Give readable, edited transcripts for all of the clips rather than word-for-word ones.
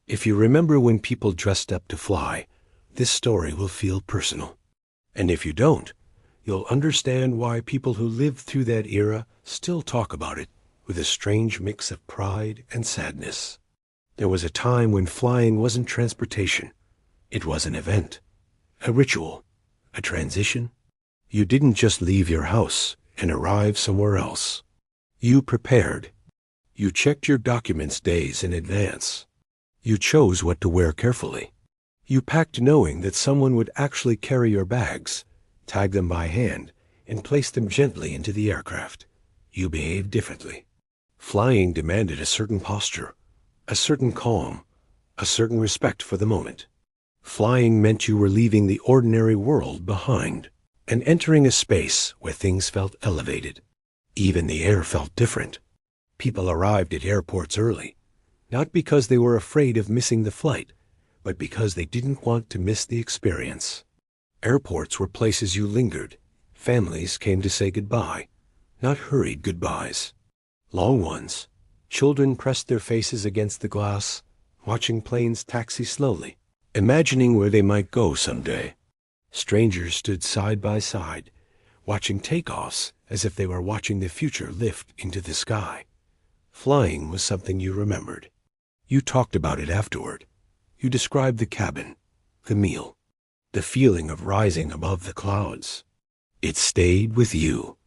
If you remember when people dressed up to fly, this story will feel personal. And if you don't, you'll understand why people who lived through that era still talk about it with a strange mix of pride and sadness. There was a time when flying wasn't transportation. It was an event, a ritual, a transition. You didn't just leave your house and arrive somewhere else. You prepared. You checked your documents days in advance. You chose what to wear carefully. You packed knowing that someone would actually carry your bags, tag them by hand, and place them gently into the aircraft. You behaved differently. Flying demanded a certain posture, a certain calm, a certain respect for the moment. Flying meant you were leaving the ordinary world behind and entering a space where things felt elevated. Even the air felt different. People arrived at airports early, not because they were afraid of missing the flight, but because they didn't want to miss the experience. Airports were places you lingered. Families came to say goodbye, not hurried goodbyes. Long ones. Children pressed their faces against the glass, watching planes taxi slowly, imagining where they might go someday. Strangers stood side by side, watching takeoffs as if they were watching the future lift into the sky. Flying was something you remembered. You talked about it afterward. You described the cabin, the meal, the feeling of rising above the clouds. It stayed with you.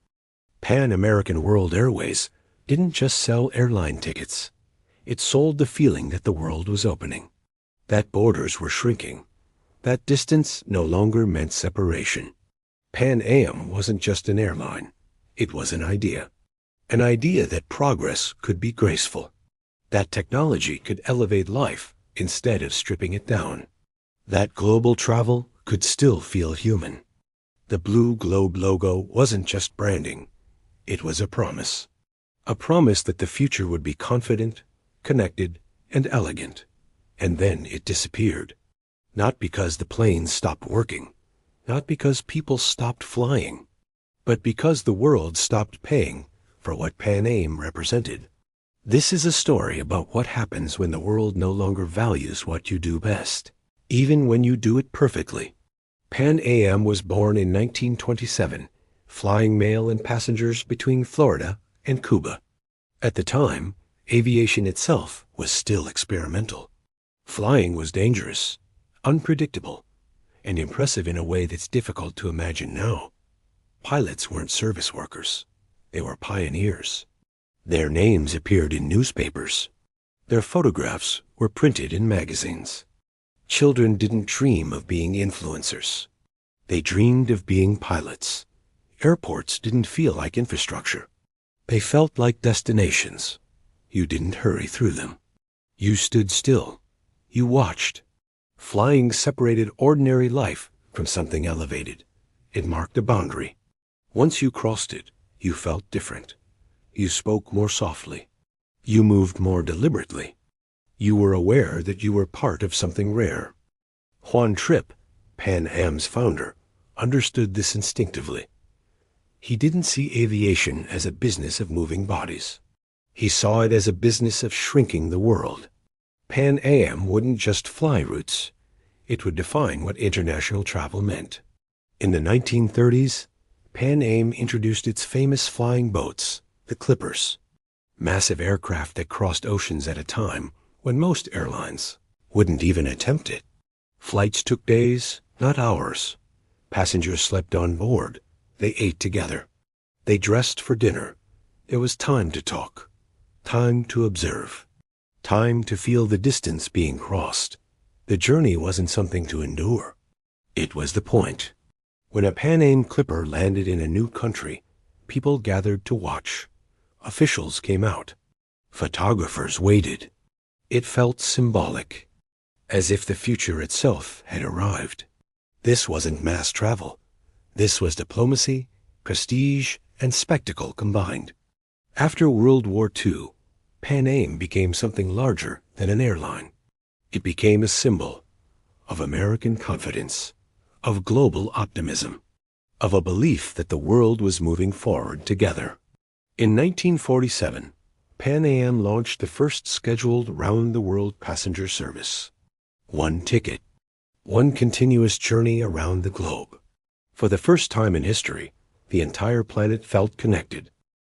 Pan American World Airways didn't just sell airline tickets. It sold the feeling that the world was opening, that borders were shrinking, that distance no longer meant separation. Pan Am wasn't just an airline. It was an idea that progress could be graceful, that technology could elevate life instead of stripping it down, that global travel could still feel human. The Blue Globe logo wasn't just branding. It was a promise that the future would be confident, connected, and elegant. And then it disappeared. Not because the planes stopped working, not because people stopped flying, but because the world stopped paying for what Pan Am represented. This is a story about what happens when the world no longer values what you do best, even when you do it perfectly. Pan Am was born in 1927, flying mail and passengers between Florida and Cuba. At the time, aviation itself was still experimental. Flying was dangerous, unpredictable, and impressive in a way that's difficult to imagine now. Pilots weren't service workers. They were pioneers. Their names appeared in newspapers. Their photographs were printed in magazines. Children didn't dream of being influencers. They dreamed of being pilots. Airports didn't feel like infrastructure. They felt like destinations. You didn't hurry through them. You stood still. You watched. Flying separated ordinary life from something elevated. It marked a boundary. Once you crossed it, you felt different. You spoke more softly. You moved more deliberately. You were aware that you were part of something rare. Juan Trippe, Pan Am's founder, understood this instinctively. He didn't see aviation as a business of moving bodies. He saw it as a business of shrinking the world. Pan Am wouldn't just fly routes. It would define what international travel meant. In the 1930s, Pan Am introduced its famous flying boats, the Clippers, massive aircraft that crossed oceans at a time when most airlines wouldn't even attempt it. Flights took days, not hours. Passengers slept on board. They ate together. They dressed for dinner. There was time to talk, time to observe, time to feel the distance being crossed. The journey wasn't something to endure. It was the point. When a Pan Am Clipper landed in a new country, people gathered to watch. Officials came out. Photographers waited. It felt symbolic, as if the future itself had arrived. This wasn't mass travel. This was diplomacy, prestige, and spectacle combined. After World War II, Pan Am became something larger than an airline. It became a symbol of American confidence, of global optimism, of a belief that the world was moving forward together. In 1947, Pan Am launched the first scheduled round-the-world passenger service. One ticket, one continuous journey around the globe. For the first time in history, the entire planet felt connected.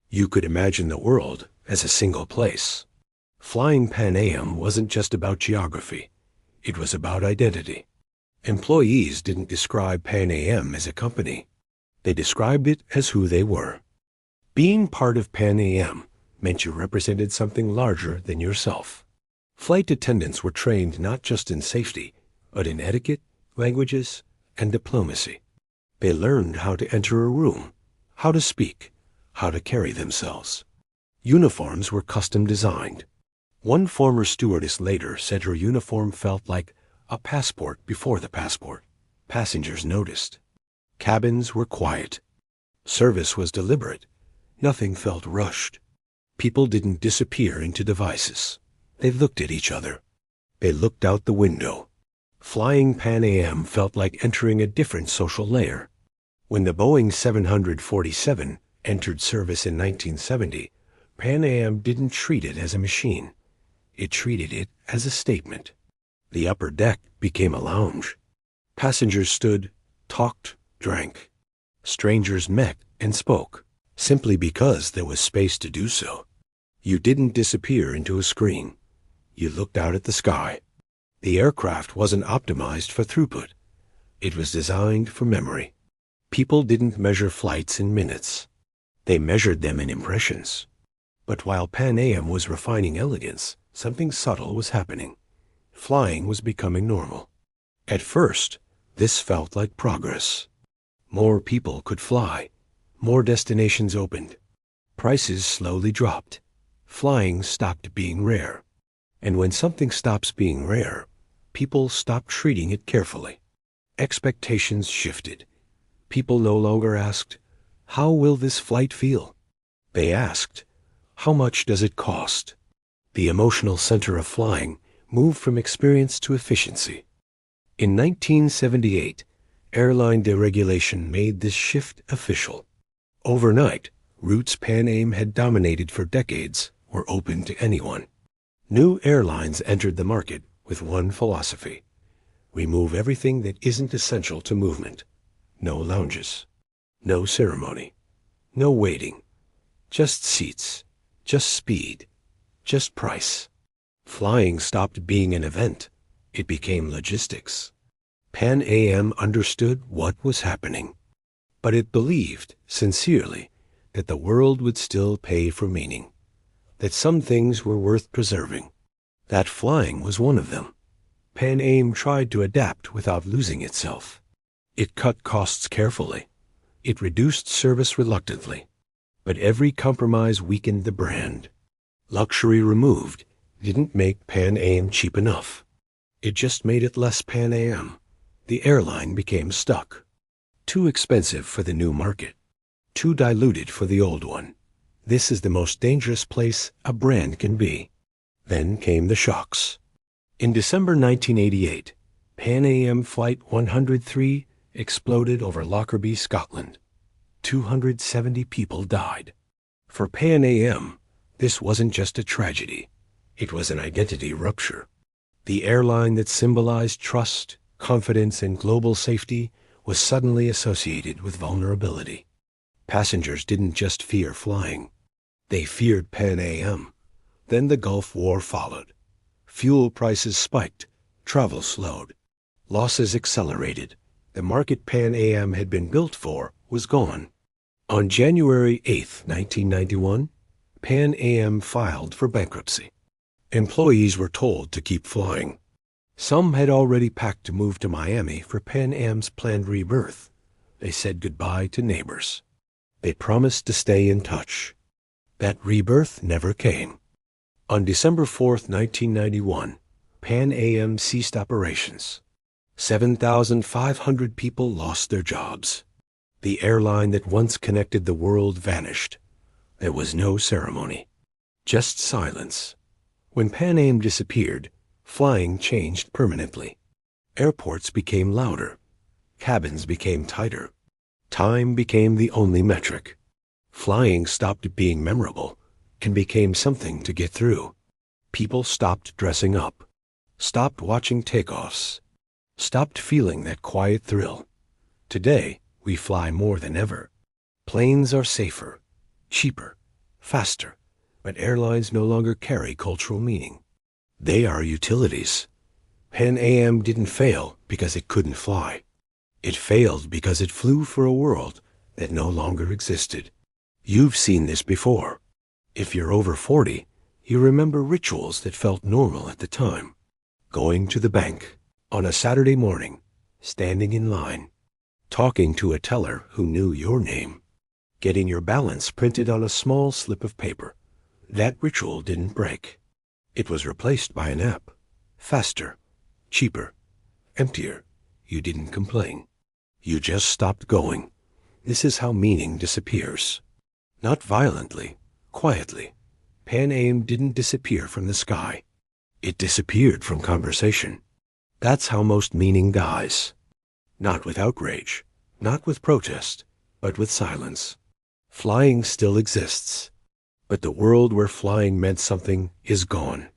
You could imagine the world as a single place. Flying Pan Am wasn't just about geography. It was about identity. Employees didn't describe Pan Am as a company. They described it as who they were. Being part of Pan Am meant you represented something larger than yourself. Flight attendants were trained not just in safety, but in etiquette, languages, and diplomacy. They learned how to enter a room, how to speak, how to carry themselves. Uniforms were custom designed. One former stewardess later said her uniform felt like a passport before the passport. Passengers noticed. Cabins were quiet. Service was deliberate. Nothing felt rushed. People didn't disappear into devices. They looked at each other. They looked out the window. Flying Pan Am felt like entering a different social layer. When the Boeing 747 entered service in 1970, Pan Am didn't treat it as a machine. It treated it as a statement. The upper deck became a lounge. Passengers stood, talked, drank. Strangers met and spoke, simply because there was space to do so. You didn't disappear into a screen. You looked out at the sky. The aircraft wasn't optimized for throughput. It was designed for memory. People didn't measure flights in minutes. They measured them in impressions. But while Pan Am was refining elegance, something subtle was happening. Flying was becoming normal. At first, this felt like progress. More people could fly. More destinations opened. Prices slowly dropped. Flying stopped being rare. And when something stops being rare, people stop treating it carefully. Expectations shifted. People no longer asked, "How will this flight feel?" They asked, "How much does it cost?" The emotional center of flying moved from experience to efficiency. In 1978, airline deregulation made this shift official. Overnight, routes Pan Am had dominated for decades were open to anyone. New airlines entered the market with one philosophy: remove everything that isn't essential to movement. No lounges, no ceremony, no waiting, just seats, just speed, just price. Flying stopped being an event. It became logistics. Pan Am understood what was happening, but it believed, sincerely, that the world would still pay for meaning, that some things were worth preserving. That flying was one of them. Pan Am tried to adapt without losing itself. It cut costs carefully. It reduced service reluctantly. But every compromise weakened the brand. Luxury removed didn't make Pan Am cheap enough. It just made it less Pan Am. The airline became stuck. Too expensive for the new market. Too diluted for the old one. This is the most dangerous place a brand can be. Then came the shocks. In December 1988, Pan Am Flight 103 exploded over Lockerbie, Scotland. 270 people died. For Pan Am, this wasn't just a tragedy. It was an identity rupture. The airline that symbolized trust, confidence, and global safety was suddenly associated with vulnerability. Passengers didn't just fear flying. They feared Pan Am. Then the Gulf War followed. Fuel prices spiked. Travel slowed. Losses accelerated. The market Pan Am had been built for was gone. On January 8, 1991, Pan Am filed for bankruptcy. Employees were told to keep flying. Some had already packed to move to Miami for Pan Am's planned rebirth. They said goodbye to neighbors. They promised to stay in touch. That rebirth never came. On December 4, 1991, Pan Am ceased operations. 7,500 people lost their jobs. The airline that once connected the world vanished. There was no ceremony, just silence. When Pan Am disappeared, flying changed permanently. Airports became louder. Cabins became tighter. Time became the only metric. Flying stopped being memorable. can become something to get through. People stopped dressing up, stopped watching takeoffs, stopped feeling that quiet thrill. Today, we fly more than ever. Planes are safer, cheaper, faster, but airlines no longer carry cultural meaning. They are utilities. Pan Am didn't fail because it couldn't fly. It failed because it flew for a world that no longer existed. You've seen this before. If you're over 40, you remember rituals that felt normal at the time. Going to the bank on a Saturday morning, standing in line, talking to a teller who knew your name, getting your balance printed on a small slip of paper. That ritual didn't break. It was replaced by an app. Faster, cheaper, emptier. You didn't complain. You just stopped going. This is how meaning disappears. Not violently, quietly. Pan Am didn't disappear from the sky. It disappeared from conversation. That's how most meaning dies. Not with outrage, not with protest, but with silence. Flying still exists, but the world where flying meant something is gone.